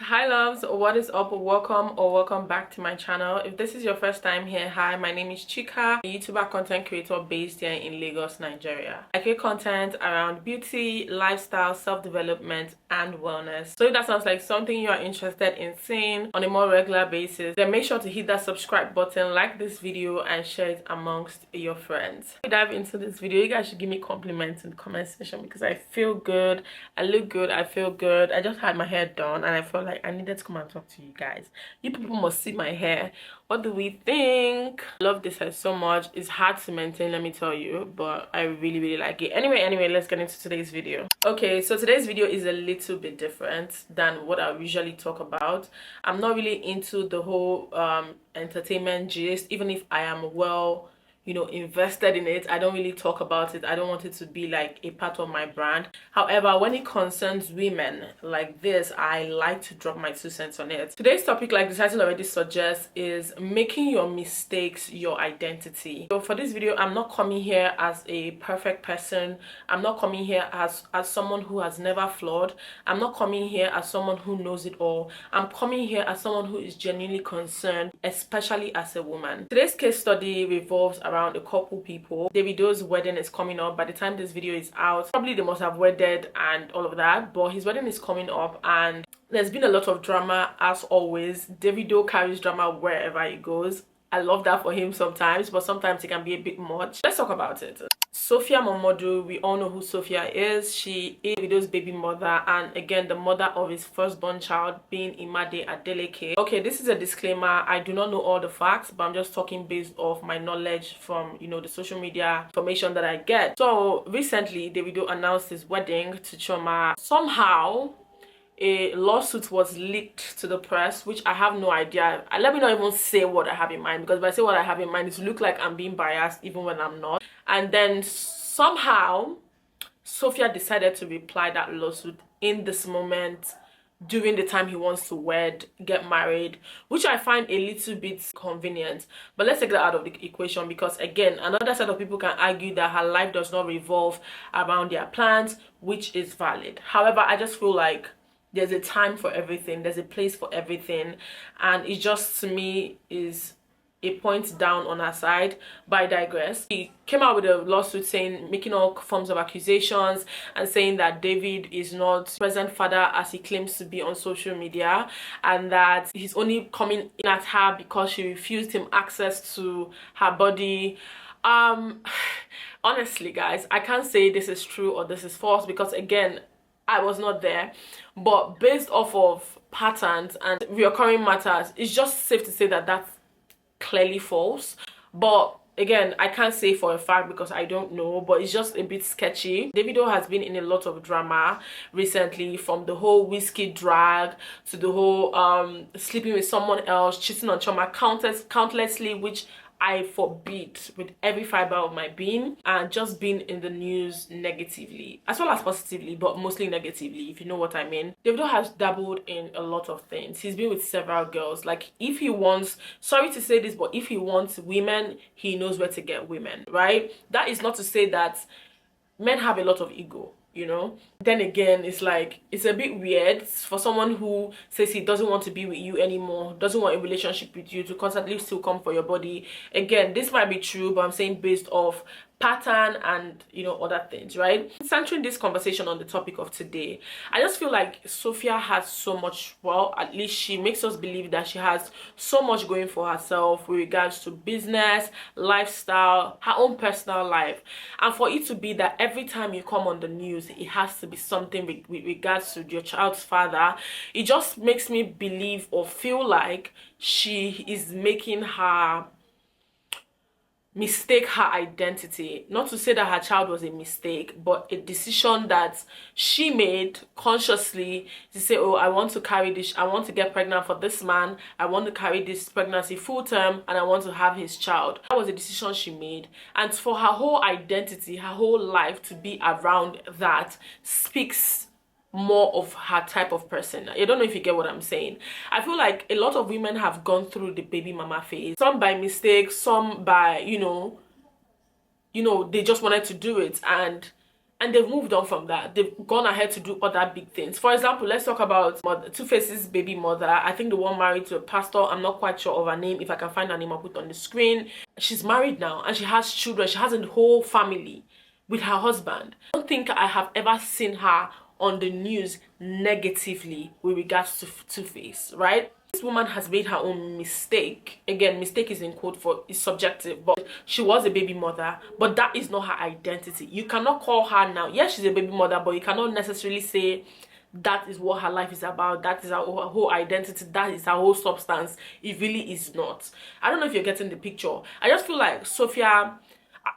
Hi loves, what is up? Welcome back to my channel. If this is your first time here, hi, my name is Cheekarrr, a YouTuber content creator based here in Lagos, Nigeria. I create content around beauty, lifestyle, self-development and wellness. So if that sounds like something you are interested in seeing on a more regular basis, then make sure to hit that subscribe button, like this video and share it amongst your friends. Before we dive into this video, you guys should give me compliments in the comment section because I feel good, I look good, I feel good. I just had my hair done and I felt like I needed to come and talk to you guys. You people must see my hair. What do we think? I love this hair so much. It's hard to maintain, let me tell you, but I really like it. Anyway, let's get into today's video. Okay, so today's video is a little bit different than what I usually talk about. I'm not really into the whole entertainment gist, even if I am invested in it. I don't really talk about it. I don't want it to be like a part of my brand. However, when it concerns women like this, I like to drop my 2 cents on it. Today's topic, like the title already suggests, is making your mistakes your identity. So for this video, I'm not coming here as a perfect person. I'm not coming here as someone who has never flawed. I'm not coming here as someone who knows it all. I'm coming here as someone who is genuinely concerned, especially as a woman. Today's case study revolves around a couple people. Davido's wedding is coming up. By the time this video is out, probably they must have wedded and all of that, but his wedding is coming up and there's been a lot of drama as always. Davido carries drama wherever he goes. I love that for him sometimes, but sometimes it can be a bit much. Let's talk about it. Sophia Momodu, we all know who Sophia is. She is Davido's baby mother and again the mother of his firstborn child, being Imade Adeleke. Okay, this is a disclaimer. I do not know all the facts, but I'm just talking based off my knowledge from the social media information that I get. So recently Davido announced his wedding to Chioma. Somehow a lawsuit was leaked to the press, which I have no idea. Let me not even say what I have in mind, because if I say what I have in mind, it look like I'm being biased even when I'm not. And then somehow Sophia decided to reply that lawsuit in this moment, during the time he wants to get married, which I find a little bit convenient. But let's take that out of the equation, because again, another set of people can argue that her life does not revolve around their plans, which is valid. However, I just feel like there's a time for everything, there's a place for everything, and it just to me is a point down on her side. But I digress. He came out with a lawsuit making all forms of accusations and saying that David is not present father as he claims to be on social media, and that he's only coming in at her because she refused him access to her body. Honestly guys, I can't say this is true or this is false, because again, I was not there, but based off of patterns and reoccurring matters, it's just safe to say that that's clearly false. But again, I can't say for a fact because I don't know, but it's just a bit sketchy. Davido has been in a lot of drama recently, from the whole whiskey drag to the whole sleeping with someone else, cheating on Chioma countlessly, which I forbid with every fiber of my being, and just being in the news negatively as well as positively, but mostly negatively, if you know what I mean. Davido has dabbled in a lot of things. He's been with several girls. Like, if he wants, sorry to say this, but if he wants women, he knows where to get women, right? That is not to say that men have a lot of ego, then again, it's like, it's a bit weird for someone who says he doesn't want to be with you anymore, doesn't want a relationship with you, to constantly still come for your body. Again, this might be true, but I'm saying based off pattern and other things, right? Centering this conversation on the topic of today, I just feel like Sophia has so much, well, at least she makes us believe that she has so much going for herself with regards to business, lifestyle, her own personal life. And for it to be that every time you come on the news, it has to be something with regards to your child's father, it just makes me believe or feel like she is making her mistake her identity. Not to say that her child was a mistake, but a decision that she made consciously to say, oh, I want to carry this, I want to get pregnant for this man, I want to carry this pregnancy full term, and I want to have his child. That was a decision she made, and for her whole identity, her whole life to be around that speaks more of her type of person. I don't know if you get what I'm saying. I feel like a lot of women have gone through the baby mama phase, some by mistake, some by they just wanted to do it, and and they've moved on from that. They've gone ahead to do other big things. For example, let's talk about Two-Face's baby mother. I think the one married to a pastor. I'm not quite sure of her name. If I can find her name, I'll put it on the screen. She's married now and she has children. She has a whole family with her husband. I don't think I have ever seen her on the news negatively with regards to Two-Face, right? This woman has made her own mistake. Again, mistake is in quote, for it's subjective, but she was a baby mother, but that is not her identity. You cannot call her now, yes, she's a baby mother, but you cannot necessarily say that is what her life is about, that is her whole identity, that is her whole substance. It really is not. I don't know if you're getting the picture. I just feel like Sophia,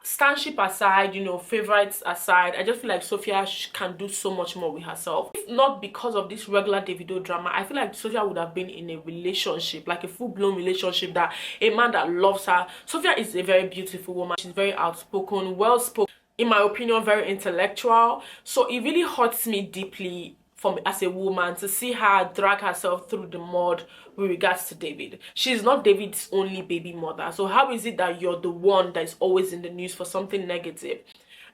standship aside, you know, favorites aside, I just feel like Sophia can do so much more with herself. If not because of this regular Davido drama, I feel like Sophia would have been in a relationship, like a full-blown relationship, that a man that loves her. Sophia is a very beautiful woman. She's very outspoken, well-spoken, in my opinion, very intellectual. So it really hurts me deeply as a woman to see her drag herself through the mud with regards to David. She's not David's only baby mother. So how is it that you're the one that is always in the news for something negative?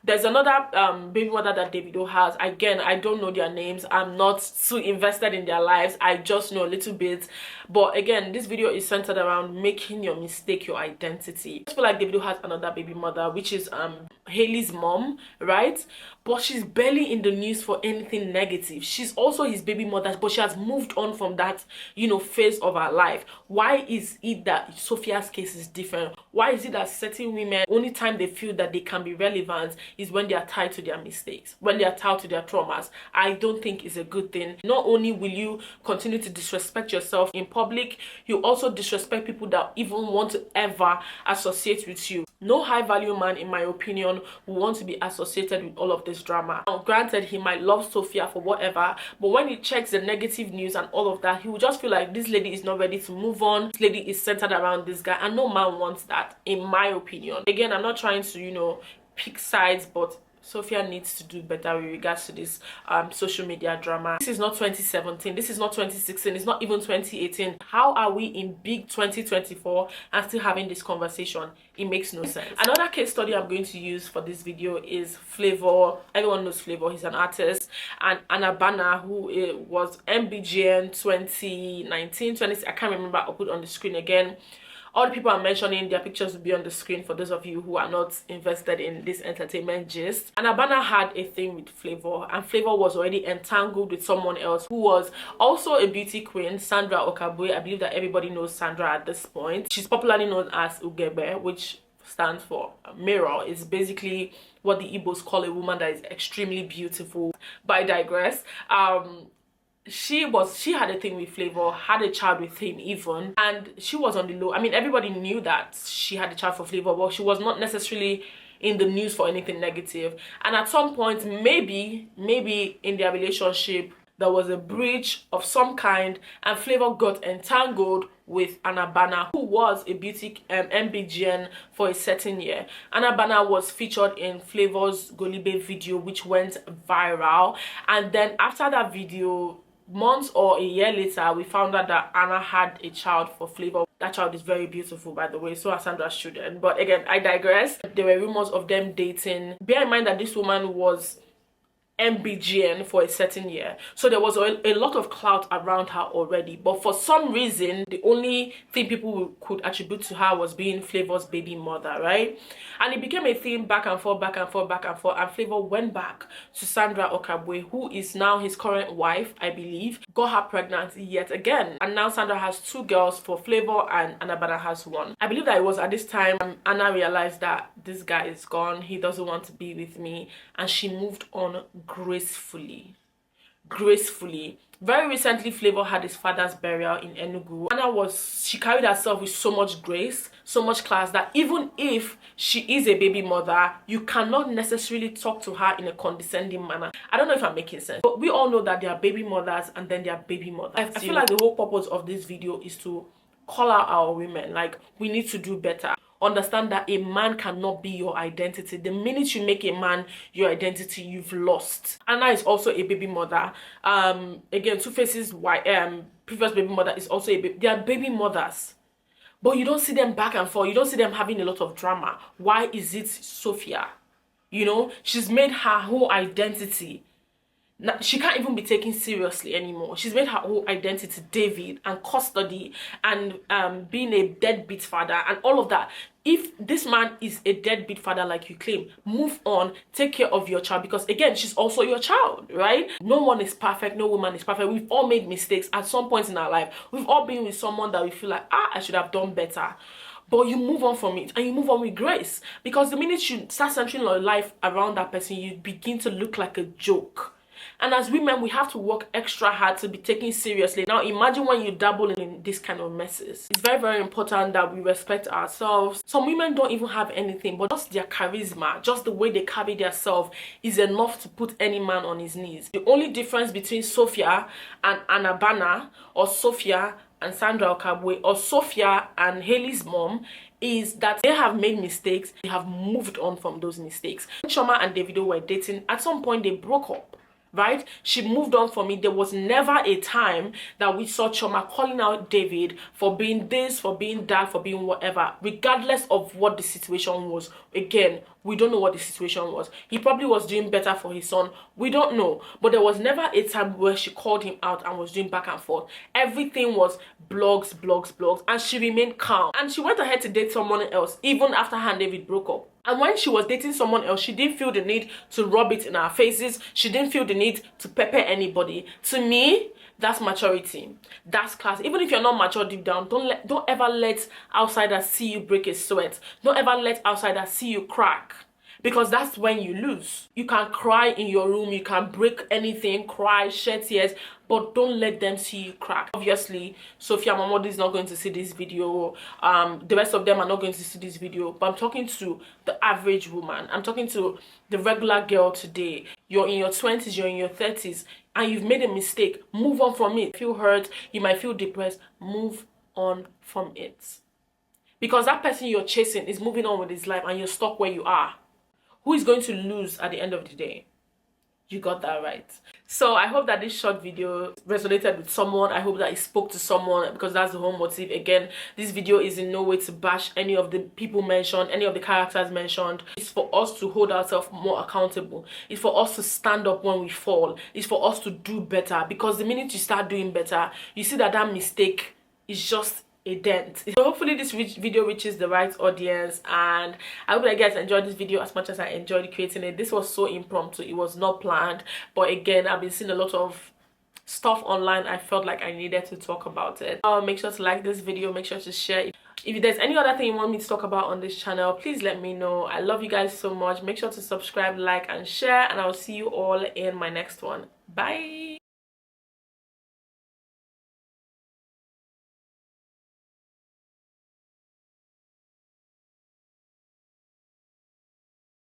There's another baby mother that Davido has. Again, I don't know their names. I'm not too invested in their lives. I just know a little bit. But again, this video is centered around making your mistake your identity. I feel like Davido has another baby mother, which is Hailey's mom, right? But she's barely in the news for anything negative. She's also his baby mother, but she has moved on from that, you know, phase of her life. Why is it that Sophia's case is different? Why is it that certain women, only time they feel that they can be relevant is when they are tied to their mistakes, when they are tied to their traumas? I don't think it's a good thing. Not only will you continue to disrespect yourself in public, you also disrespect people that even want to ever associate with you. No high value man, in my opinion, will want to be associated with all of this drama. Now, granted, he might love Sophia for whatever, but when he checks the negative news and all of that, he will just feel like this lady is not ready to move on. This lady is centered around this guy, and no man wants that, in my opinion. Again, I'm not trying to, you know, pick sides, but Sophia needs to do better with regards to this social media drama. This is not 2017, this is not 2016, it's not even 2018. How are we in big 2024 and still having this conversation? It makes no sense. Another case study I'm going to use for this video is Flavor. Everyone knows Flavor, he's an artist. And Anabana, who was MBGN 2019, 20, I can't remember, I'll put it on the screen again. All the people I'm mentioning, their pictures will be on the screen for those of you who are not invested in this entertainment gist. And Abana had a thing with Flavor, and Flavor was already entangled with someone else who was also a beauty queen, Sandra Okagbue. I believe that everybody knows Sandra at this point. She's popularly known as Ugebe, which stands for mirror. It's basically what the Igbos call a woman that is extremely beautiful. But I digress. She had a thing with Flavor, had a child with him even, and she was on the low. I mean, everybody knew that she had a child for Flavor, but she was not necessarily in the news for anything negative. And at some point, maybe in their relationship, there was a breach of some kind, and Flavor got entangled with Anabana, who was a beauty MBGN for a certain year. Anabana was featured in Flavor's Golibe video, which went viral. And then after that video, months or a year later, we found out that Anna had a child for Flavor. That child is very beautiful, by the way, so are Sandra's children. But again, I digress. There were rumors of them dating. Bear in mind that this woman was MBGN for a certain year, so there was a lot of clout around her already. But for some reason, the only thing people could attribute to her was being Flavor's baby mother, right? And it became a theme, back and forth, back and forth, back and forth. And Flavor went back to Sandra Okagbue, who is now his current wife, I believe, got her pregnant yet again. And now Sandra has 2 girls for Flavor, and Anabana has 1. I believe that it was at this time Anna realized that this guy is gone, he doesn't want to be with me, and she moved on gracefully. Very recently, Flavor had his father's burial in Enugu. Anna she carried herself with so much grace, so much class, that even if she is a baby mother, you cannot necessarily talk to her in a condescending manner. I don't know if I'm making sense, but we all know that they are baby mothers and then they are baby mothers. I feel like the whole purpose of this video is to call out our women. Like, we need to do better. Understand that a man cannot be your identity. The minute you make a man your identity, you've lost. Anna is also a baby mother. Again, Two-Face's previous baby mother is also a baby. They are baby mothers, but you don't see them back and forth. You don't see them having a lot of drama. Why is it Sophia? You know, she's made her whole identity. Now, she can't even be taken seriously anymore. She's made her whole identity David and custody and being a deadbeat father and all of that. If this man is a deadbeat father like you claim, move on, take care of your child, because again, she's also your child, right? No one is perfect, no woman is perfect. We've all made mistakes at some point in our life. We've all been with someone that we feel like, I should have done better. But you move on from it and you move on with grace, because the minute you start centering your life around that person, you begin to look like a joke. And as women, we have to work extra hard to be taken seriously. Now, imagine when you dabble in this kind of messes. It's very, very important that we respect ourselves. Some women don't even have anything, but just their charisma, just the way they carry themselves is enough to put any man on his knees. The only difference between Sophia and Anabana, or Sophia and Sandra Okagbue, or Sophia and Haley's mom, is that they have made mistakes. They have moved on from those mistakes. When Chioma and Davido were dating, at some point they broke up. Right? She moved on from it. There was never a time that we saw Chioma calling out David for being this, for being that, for being whatever, regardless of what the situation was. Again, we don't know what the situation was. He probably was doing better for his son. We don't know. But there was never a time where she called him out and was doing back and forth. Everything was blogs, blogs, blogs. And she remained calm. And she went ahead to date someone else, even after her and David broke up. And when she was dating someone else, she didn't feel the need to rub it in our faces. She didn't feel the need to pepper anybody. To me, that's maturity. That's class. Even if you're not mature deep down, don't ever let outsiders see you break a sweat. Don't ever let outsiders see you crack. Because that's when you lose. You can cry in your room, you can break anything, cry, shed tears, but don't let them see you crack. Obviously, Sophia Momodu is not going to see this video. The rest of them are not going to see this video. But I'm talking to the average woman. I'm talking to the regular girl today. You're in your 20s, you're in your 30s, and you've made a mistake. Move on from it. Feel hurt, you might feel depressed. Move on from it. Because that person you're chasing is moving on with his life and you're stuck where you are. Who is going to lose at the end of the day? You got that right. So I hope that this short video resonated with someone. I hope that it spoke to someone, because that's the whole motive. Again, this video is in no way to bash any of the people mentioned, any of the characters mentioned. It's for us to hold ourselves more accountable. It's for us to stand up when we fall. It's for us to do better, because the minute you start doing better, you see that that mistake is just a dent. So hopefully this video reaches the right audience, and I hope that you guys enjoyed this video as much as I enjoyed creating it. This was so impromptu, it was not planned, but again, I've been seeing a lot of stuff online. I felt like I needed to talk about it. Make sure to like this video, make sure to share. If there's any other thing you want me to talk about on this channel, please let me know. I love you guys so much. Make sure to subscribe, like, and share, and I'll see you all in my next one. Bye.